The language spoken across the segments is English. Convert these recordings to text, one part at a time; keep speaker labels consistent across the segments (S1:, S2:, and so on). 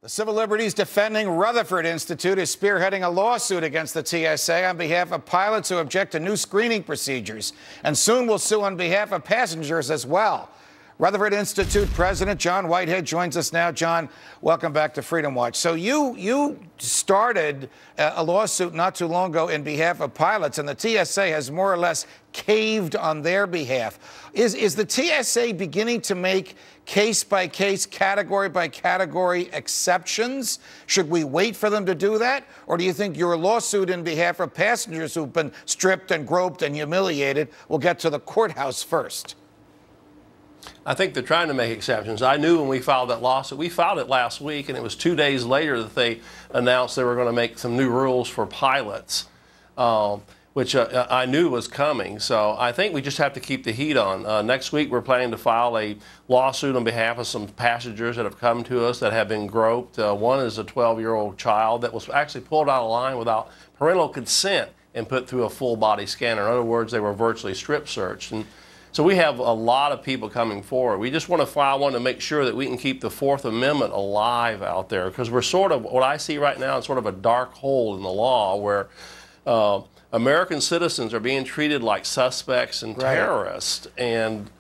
S1: The Civil Liberties Defending Rutherford Institute is spearheading a lawsuit against the TSA on behalf of pilots who object to new screening procedures, and soon will sue on behalf of passengers as well. Rutherford Institute President John Whitehead joins us now. John, welcome back to Freedom Watch. So you started a lawsuit not too long ago in behalf of pilots, and the TSA has more or less caved on their behalf. Is the TSA beginning to make case-by-case, category-by-category exceptions? Should we wait for them to do that? Or do you think your lawsuit in behalf of passengers who've been stripped and groped and humiliated will get to the courthouse first?
S2: I think they're trying to make exceptions. I knew when we filed that lawsuit, we filed it last week, and it was 2 days later that they announced they were going to make some new rules for pilots, which I knew was coming. So I think we just have to keep the heat on. Next week, we're planning to file a lawsuit on behalf of some passengers that have come to us that have been groped. One is a 12-year-old child that was actually pulled out of line without parental consent and put through a full-body scanner. In other words, they were virtually strip searched. And so we have a lot of people coming forward. We just want to file one to make sure that we can keep the Fourth Amendment alive out there, because we're sort of, what I see right now is sort of a dark hole in the law where American citizens are being treated like suspects and terrorists, and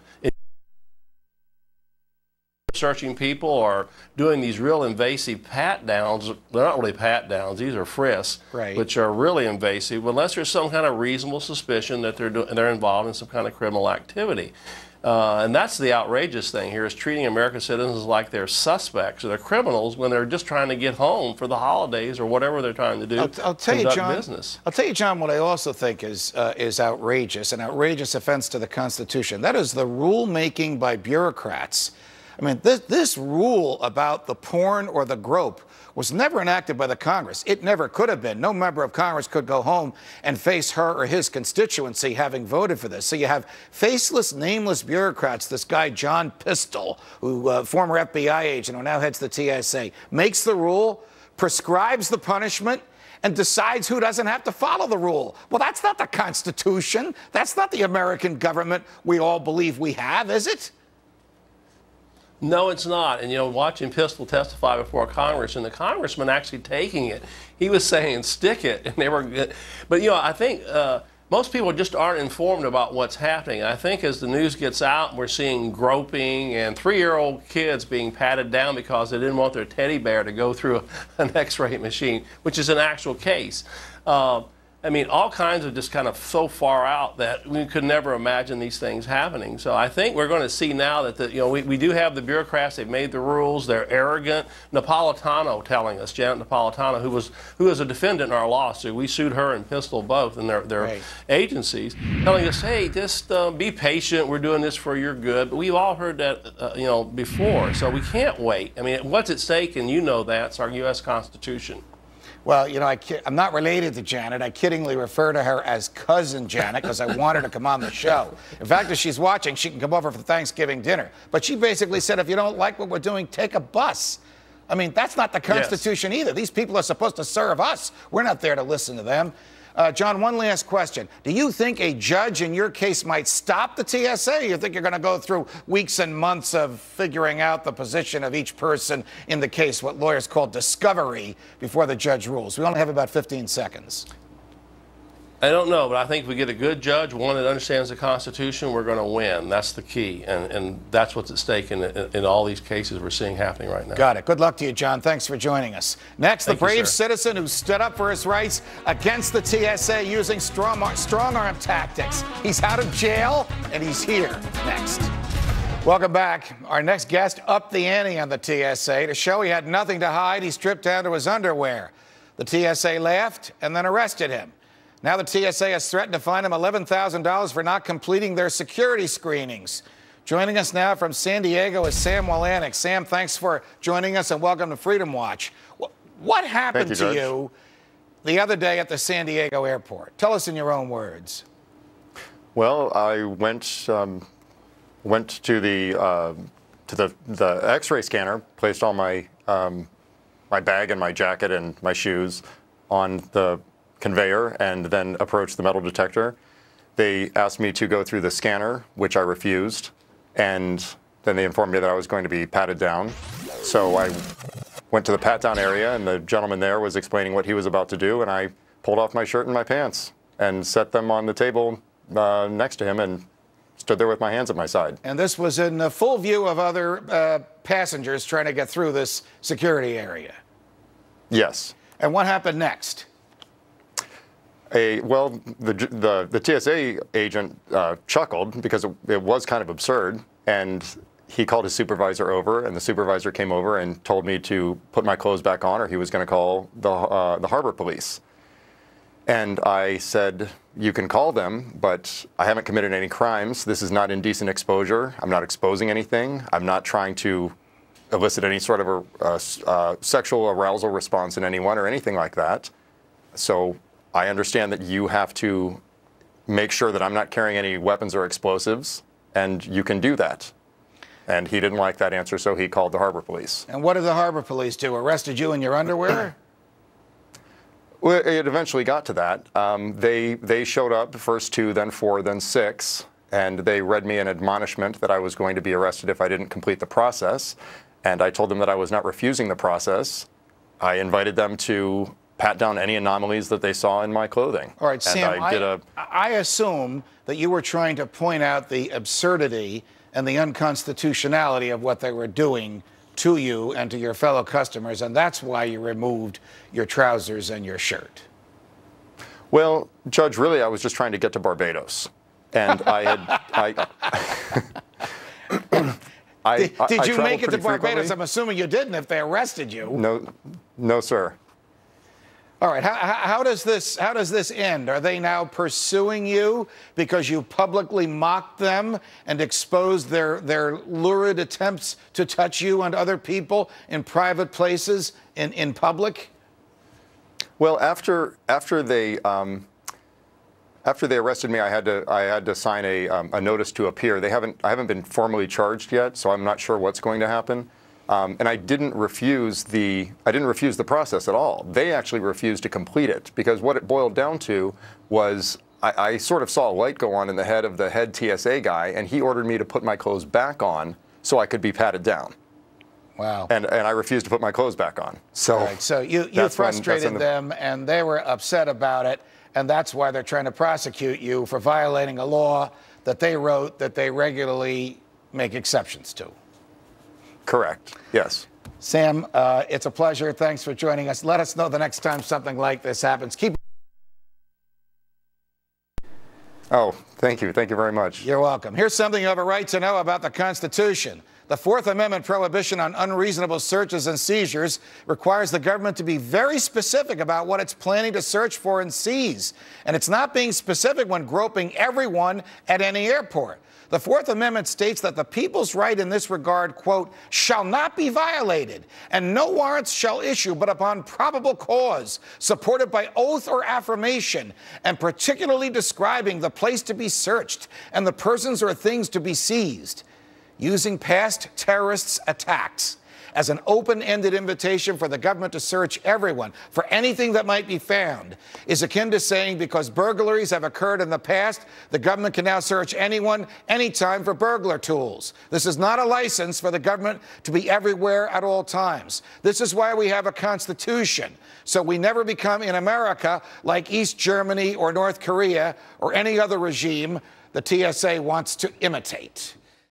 S2: searching people or doing these real invasive pat-downs. They're not really pat-downs, these are frisks, which are really invasive, unless there's some kind of reasonable suspicion that they're involved in some kind of criminal activity. And that's the outrageous thing here, is treating American citizens like they're suspects or they're criminals when they're just trying to get home for the holidays or whatever they're trying to do.
S1: I'll tell you, John,
S2: business.
S1: I'll tell you, John, what I also think is outrageous, an outrageous offense to the Constitution. That is the rule-making by bureaucrats. I mean, this rule about the porn or the grope was never enacted by the Congress. It never could have been. No member of Congress could go home and face her or his constituency having voted for this. So you have faceless, nameless bureaucrats. This guy, John Pistol, who former FBI agent who now heads the TSA, makes the rule, prescribes the punishment, and decides who doesn't have to follow the rule. Well, that's not the Constitution. That's not the American government we all believe we have, is it?
S2: No, it's not. And, you know, watching Pistol testify before Congress and the congressman actually taking it, he was saying, stick it. And they were, but, you know, I think most people just aren't informed about what's happening. I think as the news gets out, we're seeing groping and 3-year-old kids being patted down because they didn't want their teddy bear to go through an X-ray machine, which is an actual case. I mean, all kinds of just kind of so far out that we could never imagine these things happening. So I think we're going to see now that, you know, we do have the bureaucrats. They've made the rules. They're arrogant. Napolitano telling us, Janet Napolitano, who was a defendant in our lawsuit. We sued her and Pistol both in their agencies, telling us, hey, just be patient. We're doing this for your good. But we've all heard that, you know, before. So we can't wait. I mean, what's at stake, and you know that, it's our U.S. Constitution.
S1: Well, you know, I'm not related to Janet. I kiddingly refer to her as Cousin Janet because I want her to come on the show. In fact, if she's watching, she can come over for Thanksgiving dinner. But she basically said, if you don't like what we're doing, take a bus. I mean, that's not the Constitution either. These people are supposed to serve us. We're not there to listen to them. John, one last question. Do you think a judge in your case might stop the TSA? Or you think you're going to go through weeks and months of figuring out the position of each person in the case, what lawyers call discovery, before the judge rules? We only have about 15 seconds.
S2: I don't know, but I think if we get a good judge, one that understands the Constitution, we're going to win. That's the key, and that's what's at stake in all these cases we're seeing happening right now.
S1: Got it. Good luck to you, John. Thanks for joining us. Next, the brave citizen who stood up for his rights against the TSA using strong-arm tactics. He's out of jail, and he's here next. Welcome back. Our next guest upped the ante on the TSA. To show he had nothing to hide, he stripped down to his underwear. The TSA laughed and then arrested him. Now the TSA has threatened to fine him $11,000 for not completing their security screenings. Joining us now from San Diego is Sam Wolanyk. Sam, thanks for joining us and welcome to Freedom Watch. What happened to you the other day at the San Diego airport? Tell us in your own words.
S3: Well, I went to the X-ray scanner, placed all my my bag and my jacket and my shoes on the conveyor, and then approached the metal detector. They asked me to go through the scanner, which I refused, and then they informed me that I was going to be patted down. So I went to the pat-down area, and the gentleman there was explaining what he was about to do, and I pulled off my shirt and my pants and set them on the table next to him and stood there with my hands at my side.
S1: And this was in full view of other passengers trying to get through this security area?
S3: Yes.
S1: And what happened next?
S3: Well, the TSA agent chuckled because it was kind of absurd, and he called his supervisor over, and the supervisor came over and told me to put my clothes back on or he was going to call the harbor police. And I said, you can call them, but I haven't committed any crimes. This is not indecent exposure. I'm not exposing anything. I'm not trying to elicit any sort of a sexual arousal response in anyone or anything like that. So I understand that you have to make sure that I'm not carrying any weapons or explosives, and you can do that. And he didn't like that answer, so he called the harbor police.
S1: And what did the harbor police do? Arrested you in your underwear?
S3: Well, it eventually got to that. They showed up, first 2, then 4, then 6, and they read me an admonishment that I was going to be arrested if I didn't complete the process. And I told them that I was not refusing the process. I invited them to pat down any anomalies that they saw in my clothing.
S1: All right, Sam, I assume that you were trying to point out the absurdity and the unconstitutionality of what they were doing to you and to your fellow customers, and that's why you removed your trousers and your shirt.
S3: Well, Judge, really, I was just trying to get to Barbados. And I had...
S1: Did you make it to Barbados?
S3: Frequently.
S1: I'm assuming you didn't if they arrested you.
S3: No, sir.
S1: All right, how does this end? Are they now pursuing you because you publicly mocked them and exposed their lurid attempts to touch you and other people in private places in public?
S3: Well, after they arrested me, I had to sign a notice to appear. I haven't been formally charged yet, so I'm not sure what's going to happen. And I didn't refuse the process at all. They actually refused to complete it because what it boiled down to was I sort of saw a light go on in the head of the head TSA guy, and he ordered me to put my clothes back on so I could be patted down.
S1: Wow.
S3: And I refused to put my clothes back on. So,
S1: right, so you frustrated them, and they were upset about it, and that's why they're trying to prosecute you for violating a law that they wrote that they regularly make exceptions to.
S3: Correct. Yes.
S1: Sam, it's a pleasure. Thanks for joining us. Let us know the next time something like this happens.
S3: Oh, thank you. Thank you very much.
S1: You're welcome. Here's something you have a right to know about the Constitution. The Fourth Amendment prohibition on unreasonable searches and seizures requires the government to be very specific about what it's planning to search for and seize. And it's not being specific when groping everyone at any airport. The Fourth Amendment states that the people's right in this regard, quote, shall not be violated, and no warrants shall issue but upon probable cause, supported by oath or affirmation, and particularly describing the place to be searched and the persons or things to be seized. Using past terrorists' attacks as an open-ended invitation for the government to search everyone for anything that might be found is akin to saying because burglaries have occurred in the past, the government can now search anyone, anytime for burglar tools. This is not a license for the government to be everywhere at all times. This is why we have a Constitution, so we never become in America like East Germany or North Korea or any other regime the TSA wants to imitate.